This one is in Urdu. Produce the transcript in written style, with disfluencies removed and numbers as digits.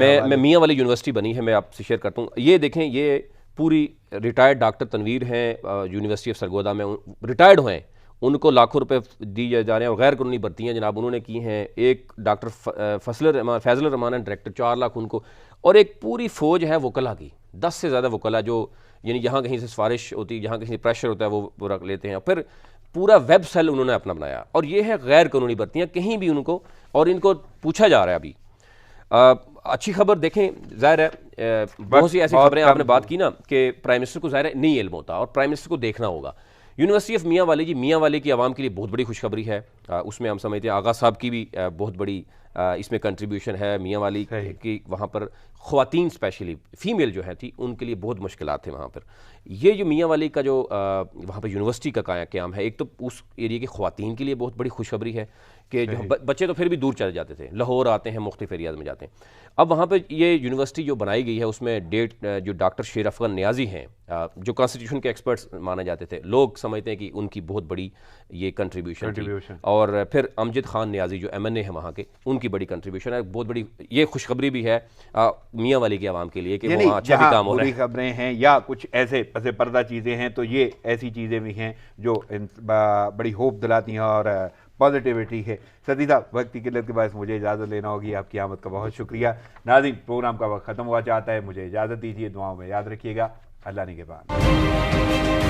میں میاں والی یونیورسٹی بنی ہے، میں آپ سے شیئر کرتا ہوں. یہ دیکھیں، یہ پوری ریٹائرڈ ڈاکٹر تنویر ہیں یونیورسٹی آف سرگودا میں، ریٹائرڈ ہوئے ہیں، ان کو لاکھوں روپے دیے جا رہے ہیں اور غیر قانونی بھرتیاں جناب انہوں نے کی ہیں. ایک ڈاکٹر فیضل الرحمان ہے ڈائریکٹر، 4 لاکھ ان کو، اور ایک پوری فوج ہے وکلا کی، 10 سے زیادہ وکلا جو یعنی جہاں کہیں سے سفارش ہوتی ہے، جہاں کہیں سے پریشر ہوتا ہے وہ رکھ لیتے ہیں. پھر پورا ویب سیل انہوں نے اپنا بنایا، اور یہ ہے غیر قانونی بھرتیاں کہیں بھی ان کو، اور ان کو پوچھا جا رہا ہے ابھی. اچھی خبر دیکھیں، ظاہر ہے بہت سی ایسی خبریں آپ نے بات کی نا کہ پرائم منسٹر کو ظاہر ہے نہیں علم ہوتا، اور پرائم منسٹر کو دیکھنا ہوگا. یونیورسٹی آف میاں والی، میاں والی کی عوام کے لیے بہت بڑی خوشخبری ہے. اس میں ہم سمجھتے ہیں آغا صاحب کی بھی بہت بڑی اس میں کنٹریبیوشن ہے. میاں والی کی وہاں پر خواتین اسپیشلی فیمیل جو ہیں تھی، ان کے لیے بہت مشکلات تھے وہاں پر. یہ جو میاں والی کا جو وہاں پہ یونیورسٹی کا قیام ہے، ایک تو اس ایریے کی خواتین کے لیے بہت بڑی خوشخبری ہے کہ جو بچے تو پھر بھی دور چلے جاتے تھے، لاہور آتے ہیں، مختلف ایریاز میں جاتے ہیں. اب وہاں پہ یہ یونیورسٹی جو بنائی گئی ہے، اس میں جو ڈاکٹر شیر افغان نیازی ہیں، جو کانسٹیٹیوشن کے ایکسپرٹس مانے جاتے تھے، لوگ سمجھتے ہیں کہ ان کی بہت بڑی یہ کنٹریبیوشن تھی. اور پھر امجد خان نیازی جو ایم این اے ہیں وہاں کے، ان کی بڑی کنٹریبیوشن ہے. بہت بڑی یہ خوشخبری بھی ہے میاں والی کے عوام کے لیے کہ وہاں اچھا بھی کام ہو رہا ہے. بری خبریں ہیں یا کچھ ایسے پس پردہ چیزیں ہیں، تو یہ ایسی چیزیں بھی ہیں جو بڑی ہوپ دلاتی ہیں اور پازیٹیوٹی ہے. سدی صاحب، وقت کی قلت کے باعث مجھے اجازت لینا ہوگی. آپ کی آمد کا بہت شکریہ. ناظرین، پروگرام کا وقت ختم ہوا چاہتا ہے، مجھے اجازت دیجیے. دعاؤں میں یاد رکھیے گا. اللہ نگہبان.